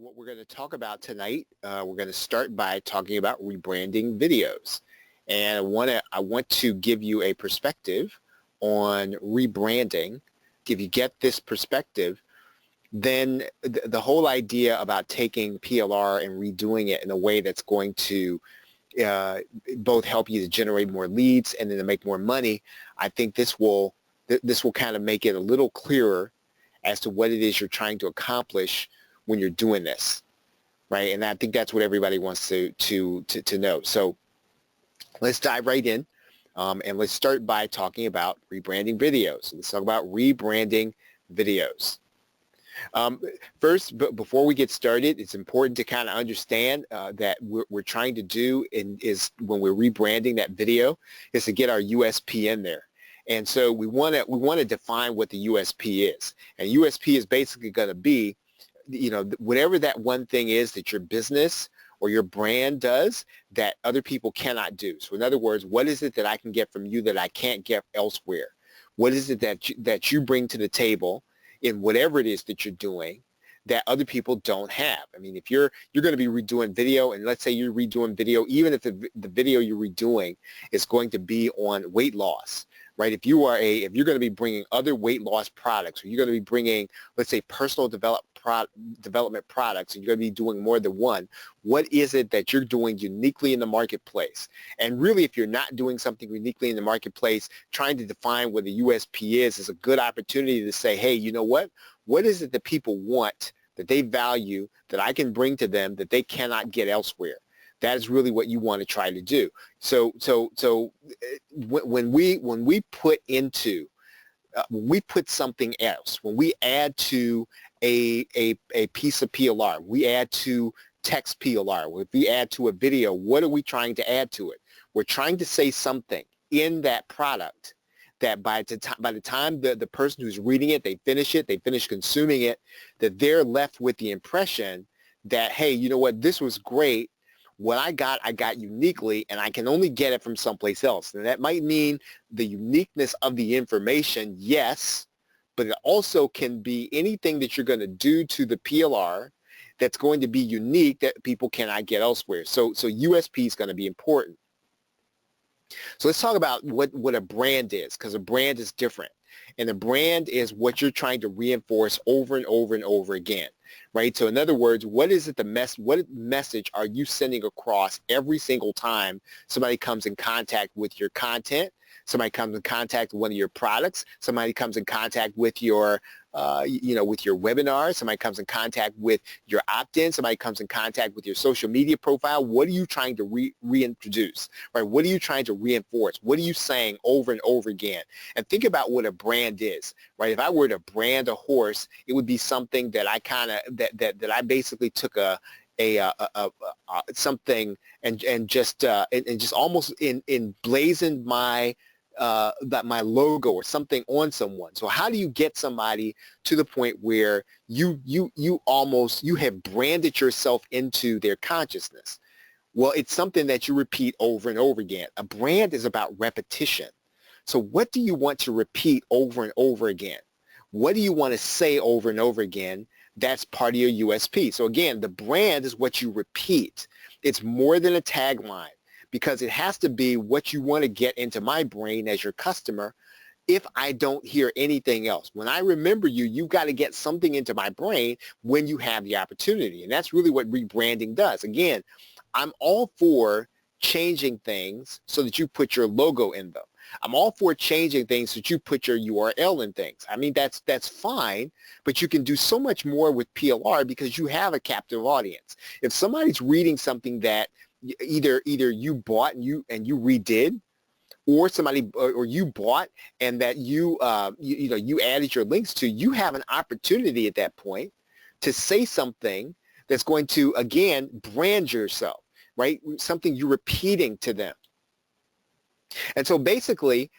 what we're going to talk about tonight, we're going to start by talking about rebranding videos. And I want to give you a perspective on rebranding. If you get this perspective, then the whole idea about taking PLR and redoing it in a way that's going to both help you to generate more leads and then to make more money, I think this will kind of make it a little clearer as to what it is you're trying to accomplish when you're doing this, right? And I think that's what everybody wants to know. So let's dive right in, and let's start by talking about rebranding videos. Let's talk about rebranding videos. First, before we get started, it's important to kind of understand that we're trying to do is when we're rebranding that video is to get our USP in there. And so we want to define what the USP is. And USP is basically going to be, whatever that one thing is that your business or your brand does that other people cannot do. So in other words, what is it that I can get from you that I can't get elsewhere? What is it that you bring to the table in whatever it is that you're doing that other people don't have? I mean, if you're going to be redoing video, and let's say you're redoing video, even if the video you're redoing is going to be on weight loss, right? If you're going to be bringing other weight loss products, or you're going to be bringing, let's say, personal development products, and you're going to be doing more than one, what is it that you're doing uniquely in the marketplace? And really, if you're not doing something uniquely in the marketplace, trying to define what the USP is a good opportunity to say, hey, you know what? What is it that people want, that they value, that I can bring to them that they cannot get elsewhere? That is really what you want to try to do. So when we put something else, when we add to a piece of PLR, we add to text PLR, if we add to a video, what are we trying to add to it? We're trying to say something in that product that by the time the person who's reading it, they finish consuming it, that they're left with the impression that, hey, you know what, this was great. What I got uniquely, and I can only get it from someplace else. And that might mean the uniqueness of the information, yes, but it also can be anything that you're going to do to the PLR that's going to be unique that people cannot get elsewhere. So USP is going to be important. So let's talk about what a brand is, because a brand is different. And a brand is what you're trying to reinforce over and over and over again, right? So in other words, what is it what message are you sending across every single time somebody comes in contact with your content, somebody comes in contact with one of your products, somebody comes in contact with your with your webinar, somebody comes in contact with your opt-in, somebody comes in contact with your social media profile? What are you trying to reintroduce, right? What are you trying to reinforce? What are you saying over and over again? And think about what a brand is, right? If I were to brand a horse, it would be something that I kind of, that I basically took something and just almost emblazoned my logo or something on someone. So how do you get somebody to the point where you have branded yourself into their consciousness? Well, it's something that you repeat over and over again. A brand is about repetition. So what do you want to repeat over and over again? What do you want to say over and over again? That's part of your USP. So again, the brand is what you repeat. It's more than a tagline, because it has to be what you want to get into my brain as your customer if I don't hear anything else. When I remember you, you've got to get something into my brain when you have the opportunity. And that's really what rebranding does. Again, I'm all for changing things so that you put your logo in them. I'm all for changing things so that you put your URL in things. I mean, that's fine, but you can do so much more with PLR because you have a captive audience. If somebody's reading something that either you bought and you redid, or you bought and that you added your links to, you have an opportunity at that point to say something that's going to, again, brand yourself, right? Something you're repeating to them. And so basically,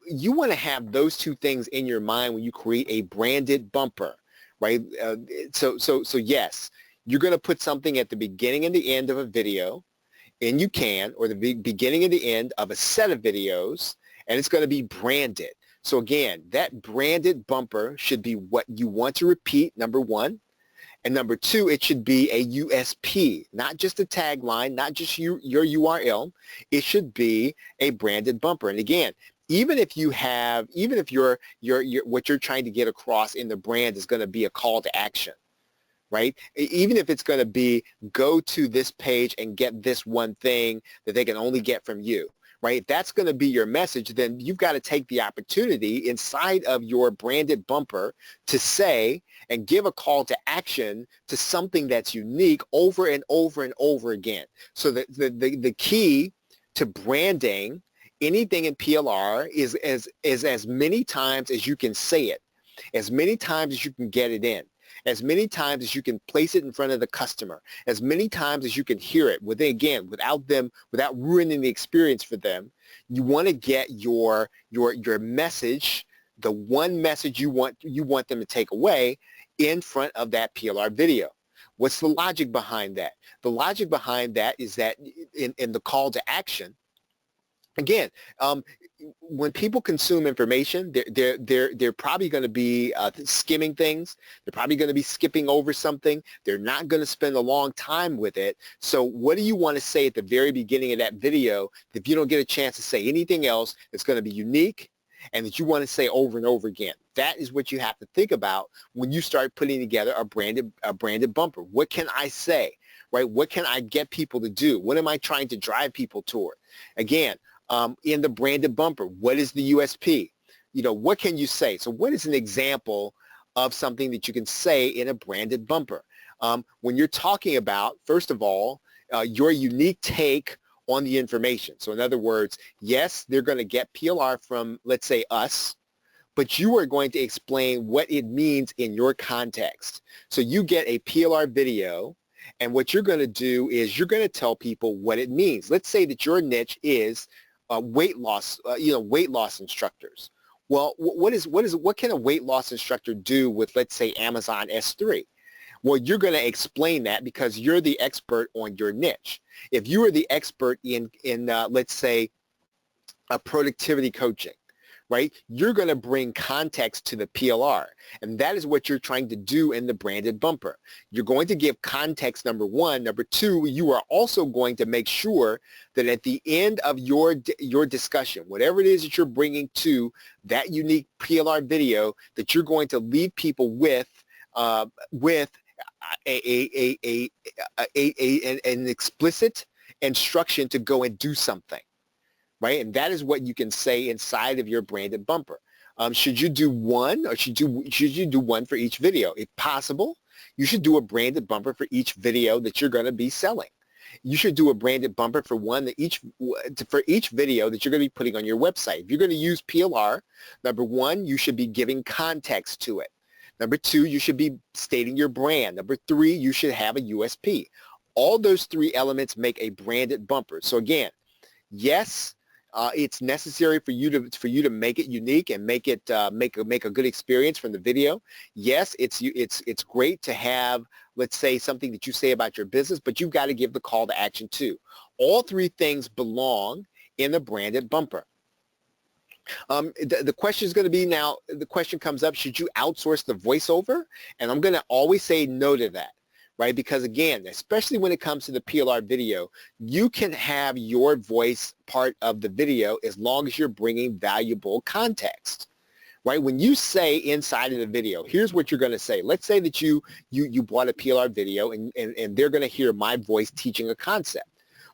you want to have those two things in your mind when you create a branded bumper, right? So yes, you're going to put something at the beginning and the end of a video, and you can, or the beginning and the end of a set of videos, and it's going to be branded. So again, that branded bumper should be what you want to repeat, number one. And number two, it should be a USP, not just a tagline, not just your URL. It should be a branded bumper. And again, even if your what you're trying to get across in the brand is going to be a call to action, right? Even if it's going to be go to this page and get this one thing that they can only get from you, right? If that's going to be your message, then you've got to take the opportunity inside of your branded bumper to say and give a call to action to something that's unique over and over and over again. So the key to branding anything in PLR is as many times as you can say it, as many times as you can get it in, as many times as you can place it in front of the customer, as many times as you can hear it, without ruining the experience for them. You want to get your message, the one message you want them to take away, in front of that PLR video. What's the logic behind that? The logic behind that is that in the call to action, again, when people consume information, they're probably going to be skimming things. They're probably going to be skipping over something. They're not going to spend a long time with it. So what do you want to say at the very beginning of that video if you don't get a chance to say anything else that's going to be unique and that you want to say over and over again? That is what you have to think about when you start putting together a branded bumper. What can I say, right? What can I get people to do? What am I trying to drive people toward? Again, in the branded bumper, what is the USP? What can you say? So what is an example of something that you can say in a branded bumper? When you're talking about, first of all, your unique take on the information. So in other words, yes, they're going to get PLR from, let's say, us, but you are going to explain what it means in your context. So you get a PLR video, and what you're going to do is you're going to tell people what it means. Let's say that your niche is weight loss instructors. Well, what can a weight loss instructor do with, let's say, Amazon S3? Well, you're going to explain that because you're the expert on your niche. If you are the expert in let's say, a productivity coaching, right? You're going to bring context to the PLR, and that is what you're trying to do in the branded bumper. You're going to give context, number one. Number two, you are also going to make sure that at the end of your discussion, whatever it is that you're bringing to that unique PLR video, that you're going to leave people with an explicit instruction to go and do something. Right? And that is what you can say inside of your branded bumper. Should you do one, or should you do one for each video? If possible, you should do a branded bumper for each video that you're going to be selling. You should do a branded bumper for each video that you're going to be putting on your website. If you're going to use PLR, number one, you should be giving context to it. Number two, you should be stating your brand. Number three, you should have a USP. All those three elements make a branded bumper. So again, yes, it's necessary for you to make it unique and make a good experience from the video. Yes, it's great to have, let's say, something that you say about your business, but you've got to give the call to action too. All three things belong in the branded bumper. The question is going to be now, the question comes up, should you outsource the voiceover? And I'm going to always say no to that. Right? Because again, especially when it comes to the PLR video, you can have your voice part of the video as long as you're bringing valuable context. Right? When you say inside of the video, here's what you're going to say. Let's say that you bought a PLR video and they're going to hear my voice teaching a concept.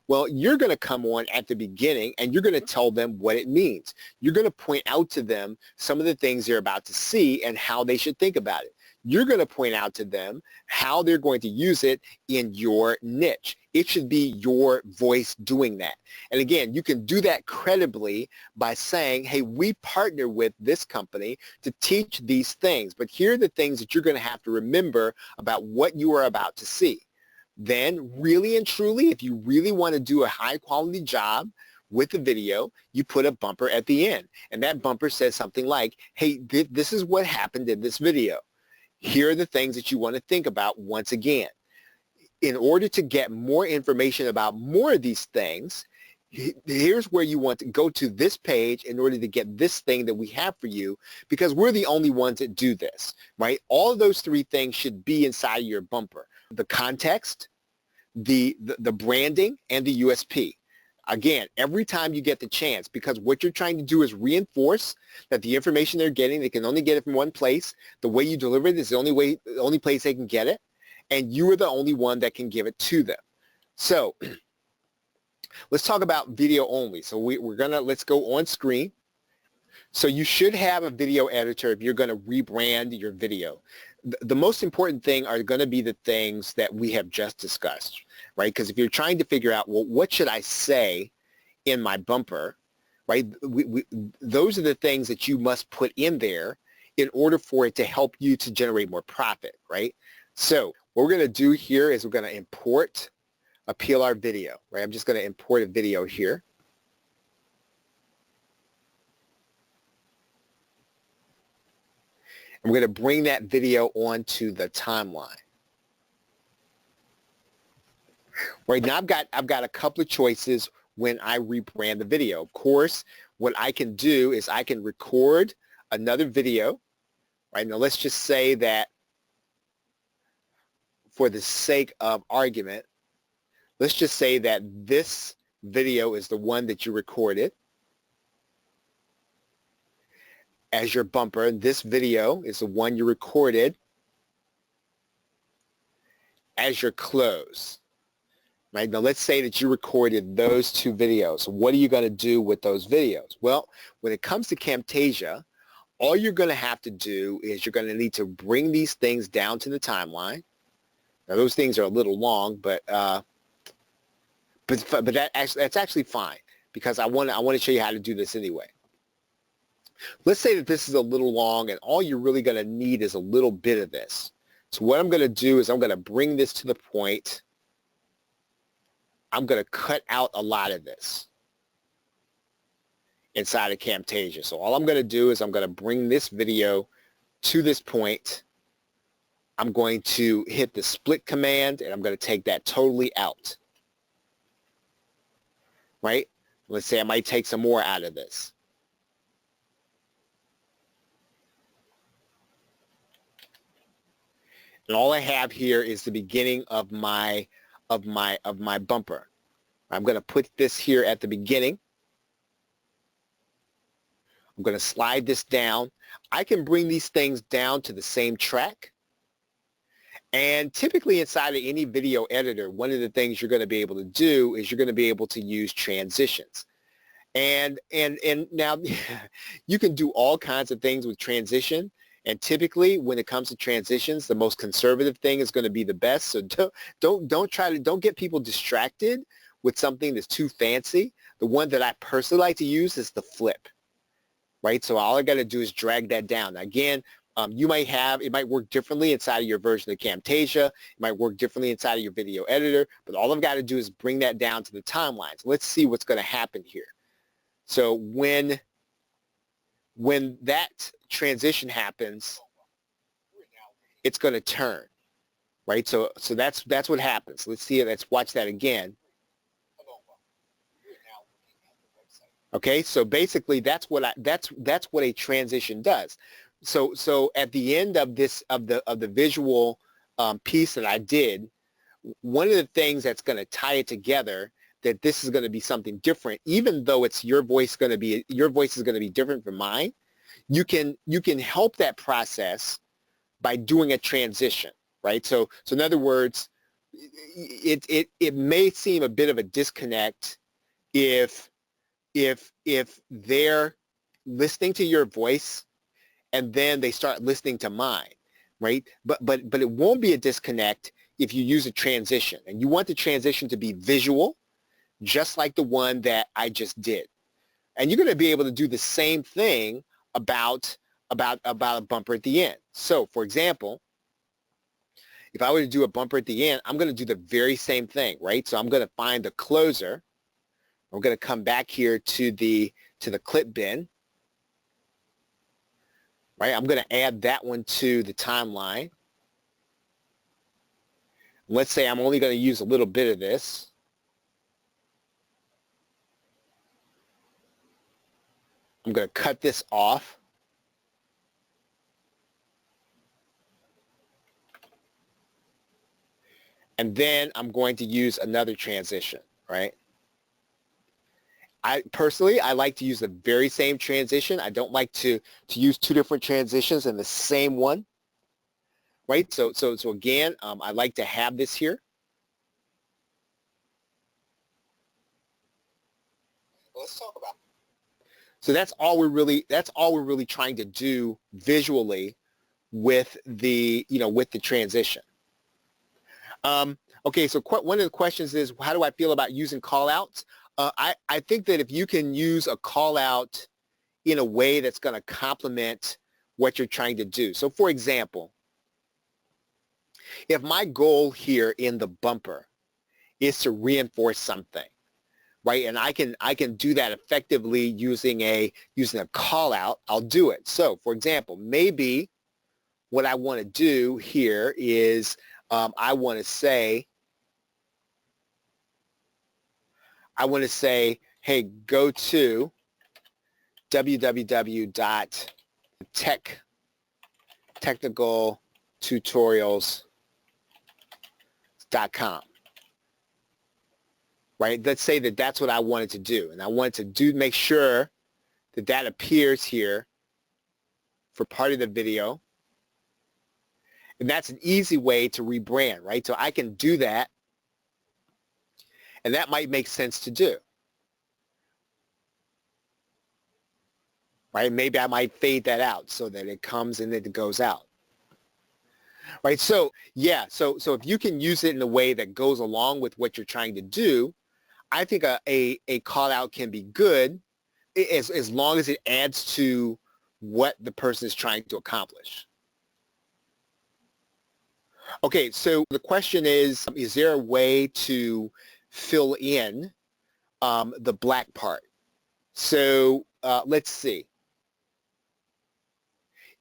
Well, you're going to come on at the beginning and you're going to tell them what it means. You're going to point out to them some of the things they're about to see and how they should think about it. You're going to point out to them how they're going to use it in your niche. It should be your voice doing that. And again, you can do that credibly by saying, hey, we partner with this company to teach these things, but here are the things that you're going to have to remember about what you are about to see. Then really and truly, if you really want to do a high quality job with the video, you put a bumper at the end. And that bumper says something like, hey, this is what happened in this video. Here are the things that you want to think about once again. In order to get more information about more of these things, here's where you want to go to this page in order to get this thing that we have for you, because we're the only ones that do this, right? All of those three things should be inside of your bumper. The context, the branding, and the USP. Again, every time you get the chance, because what you're trying to do is reinforce that the information they're getting, they can only get it from one place. The way you deliver it is the only place they can get it, and you are the only one that can give it to them. So let's talk about video only. So let's go on screen. So you should have a video editor if you're going to rebrand your video. The most important thing are going to be the things that we have just discussed, right? Because if you're trying to figure out, well, what should I say in my bumper, right? Those are the things that you must put in there in order for it to help you to generate more profit, right? So what we're going to do here is we're going to import a PLR video, right? I'm just going to import a video here. And we're going to bring that video onto the timeline. Right now I've got a couple of choices when I rebrand the video. Of course, what I can do is I can record another video. Right now, let's just say that for the sake of argument, let's just say that this video is the one that you recorded as your bumper. This video is the one you recorded as your close. Right? Now let's say that you recorded those two videos. What are you going to do with those videos? Well, when it comes to Camtasia, all you're going to have to do is you're going to need to bring these things down to the timeline. Now those things are a little long, but that's actually fine, because I want to show you how to do this anyway. Let's say that this is a little long and all you're really going to need is a little bit of this. So what I'm going to do is I'm going to bring this to the point. I'm going to cut out a lot of this inside of Camtasia. So all I'm going to do is I'm going to bring this video to this point. I'm going to hit the split command and I'm going to take that totally out. Right? Let's say I might take some more out of this. And all I have here is the beginning of my bumper. I'm going to put this here at the beginning. I'm going to slide this down. I can bring these things down to the same track. And typically inside of any video editor, one of the things you're going to be able to do is you're going to be able to use transitions. And now you can do all kinds of things with transition. And typically when it comes to transitions, the most conservative thing is going to be the best. So don't get people distracted with something that's too fancy. The one that I personally like to use is the flip, right? So all I got to do is drag that down. Now, again, it might work differently inside of your version of Camtasia. It might work differently inside of your video editor, but all I've got to do is bring that down to the timeline. So let's see what's going to happen here. So when that transition happens, it's going to turn, right? So that's what happens. Let's see it. Let's watch that again. Okay, so basically that's what a transition does. So at the end of the visual piece that I did, one of the things that's going to tie it together, that this is going to be something different, even though it's your voice is going to be different from mine. You can help that process by doing a transition, right? So in other words, it may seem a bit of a disconnect if they're listening to your voice and then they start listening to mine, right? But it won't be a disconnect if you use a transition, and you want the transition to be visual, just like the one that I just did. And you're going to be able to do the same thing about a bumper at the end. So, for example, if I were to do a bumper at the end, I'm going to do the very same thing, right? So I'm going to find the closer. I'm going to come back here to the clip bin. Right? I'm going to add that one to the timeline. Let's say I'm only going to use a little bit of this. I'm going to cut this off. And then I'm going to use another transition, right? I personally like to use the very same transition. I don't like to use two different transitions in the same one, right? So again, I like to have this here. Let's talk about. So that's all we're really trying to do visually with the with the transition. Okay, so one of the questions is, how do I feel about using callouts? I think that if you can use a callout in a way that's going to complement what you're trying to do. So for example, if my goal here in the bumper is to reinforce something, right, and I can do that effectively using a callout, I'll do it. So for example, maybe what I want to do here is I want to say, hey, go to www.technicaltutorials.com. Right? Let's say that that's what I wanted to do, and I wanted to make sure that that appears here for part of the video. And that's an easy way to rebrand, right? So I can do that, and that might make sense to do. Right? Maybe I might fade that out so that it comes and it goes out. Right? So yeah, so if you can use it in a way that goes along with what you're trying to do, I think a call out can be good as long as it adds to what the person is trying to accomplish. Okay, so the question is there a way to fill in the black part? So let's see.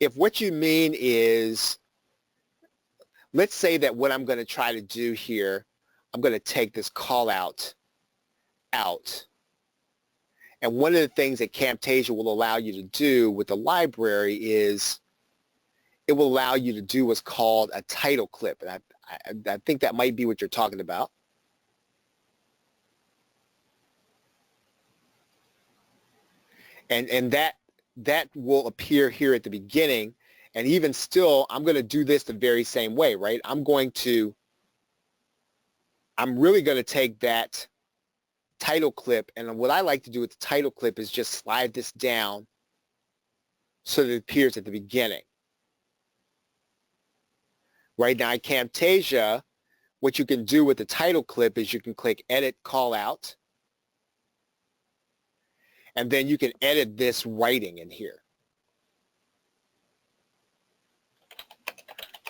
If what you mean is, let's say that what I'm going to try to do here, I'm going to take this call out. And one of the things that Camtasia will allow you to do with the library is it will allow you to do what's called a title clip. And I think that might be what you're talking about. And that will appear here at the beginning. And even still, I'm going to do this the very same way, right? I'm really going to take that title clip, and what I like to do with the title clip is just slide this down so that it appears at the beginning. Right now in Camtasia, what you can do with the title clip is you can click Edit Callout, and then you can edit this writing in here.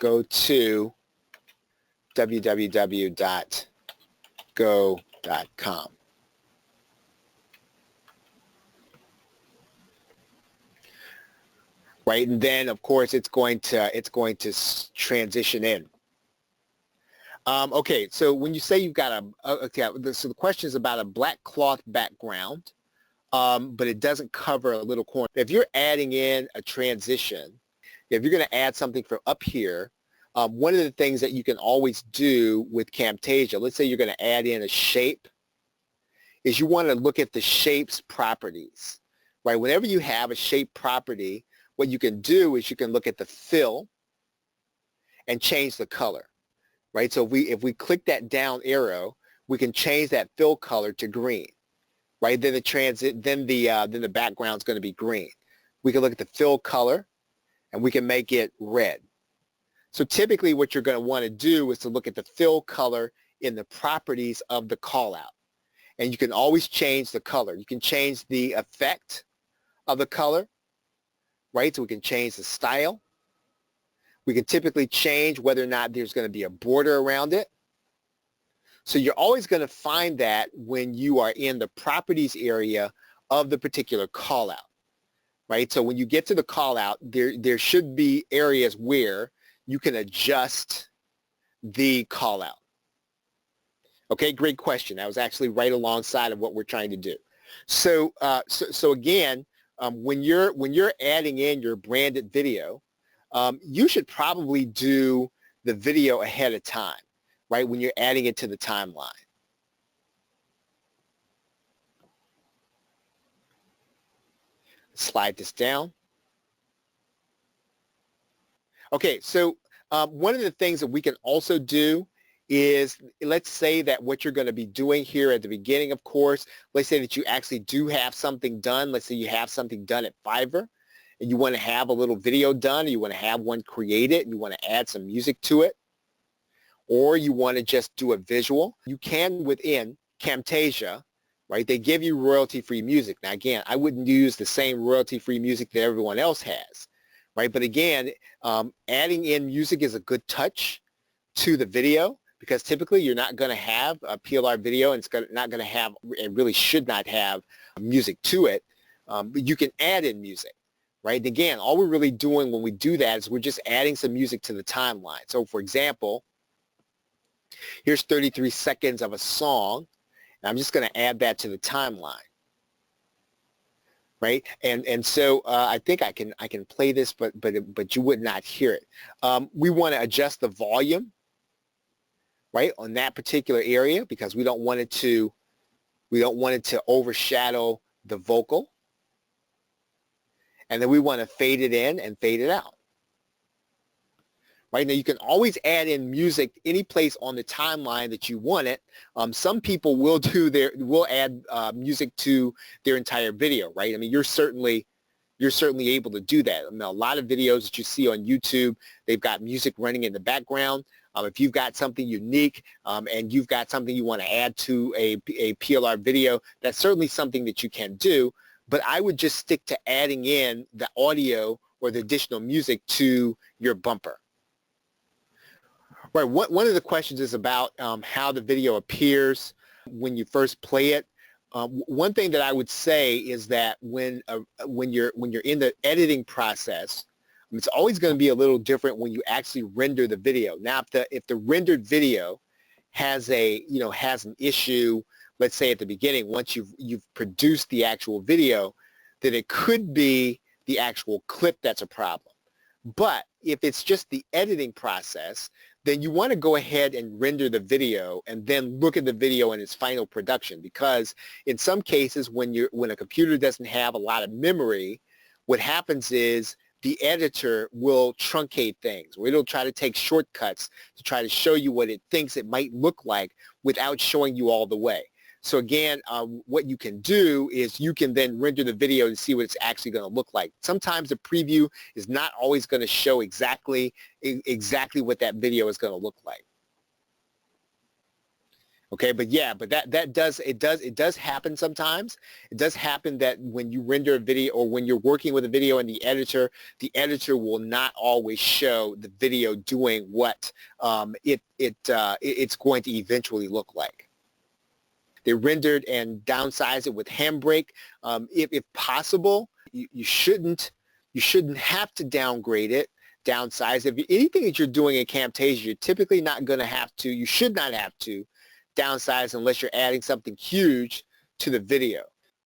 Go to www.go.com. Right, and then of course it's going to transition in. Okay, so when you say you've got so the question is about a black cloth background, but it doesn't cover a little corner. If you're adding in a transition, if you're going to add something from up here, one of the things that you can always do with Camtasia, let's say you're going to add in a shape, is you want to look at the shape's properties. Right, whenever you have a shape property, what you can do is you can look at the fill and change the color, right? So if we click that down arrow, we can change that fill color to green, right? Then the background's going to be green. We can look at the fill color, and we can make it red. So typically, what you're going to want to do is to look at the fill color in the properties of the callout, and you can always change the color. You can change the effect of the color. Right, so we can change the style. We can typically change whether or not there's going to be a border around it. So you're always going to find that when you are in the properties area of the particular callout. Right, so when you get to the callout, there should be areas where you can adjust the callout. Okay, great question. That was actually right alongside of what we're trying to do. So again, when you're adding in your branded video, you should probably do the video ahead of time, right? When you're adding it to the timeline. Slide this down. Okay, so one of the things that we can also do is, let's say that what you're going to be doing here at the beginning, of course, let's say that you actually do have something done. Let's say you have something done at Fiverr and you want to have a little video done, or you want to have one created and you want to add some music to it, or you want to just do a visual. You can within Camtasia, right? They give you royalty-free music. Now, again, I wouldn't use the same royalty-free music that everyone else has, right? But again, adding in music is a good touch to the video, because typically you're not going to have a PLR video, and it's not going to have, it really should not have music to it, but you can add in music, right? And again, all we're really doing when we do that is we're just adding some music to the timeline. So for example, here's 33 seconds of a song, and I'm just going to add that to the timeline. Right, and so I think I can play this, but you would not hear it. We want to adjust the volume, right, on that particular area, because we don't want it to overshadow the vocal, and then we want to fade it in and fade it out. Right now, you can always add in music any place on the timeline that you want it. Some people will add music to their entire video, right? I mean, you're certainly able to do that. I mean, a lot of videos that you see on YouTube, they've got music running in the background. If you've got something unique and you've got something you want to add to a PLR video, that's certainly something that you can do. But I would just stick to adding in the audio or the additional music to your bumper. Right. One of the questions is about how the video appears when you first play it. One thing that I would say is that when you're in the editing process, it's always going to be a little different when you actually render the video. Now, if the rendered video has an issue, let's say at the beginning, once you've produced the actual video, then it could be the actual clip that's a problem. But if it's just the editing process, then you want to go ahead and render the video and then look at the video in its final production, because in some cases when a computer doesn't have a lot of memory, what happens is the editor will truncate things, or it'll try to take shortcuts to try to show you what it thinks it might look like without showing you all the way. So again, what you can do is you can then render the video to see what it's actually going to look like. Sometimes the preview is not always going to show exactly what that video is going to look like. Okay, but that does happen sometimes. It does happen that when you render a video, or when you're working with a video in the editor will not always show the video doing what it's going to eventually look like. They rendered and downsized it with Handbrake. If possible, you shouldn't have to downgrade it, downsize it. If anything that you're doing in Camtasia, you're typically not going to have to. You should not have to downsize unless you're adding something huge to the video.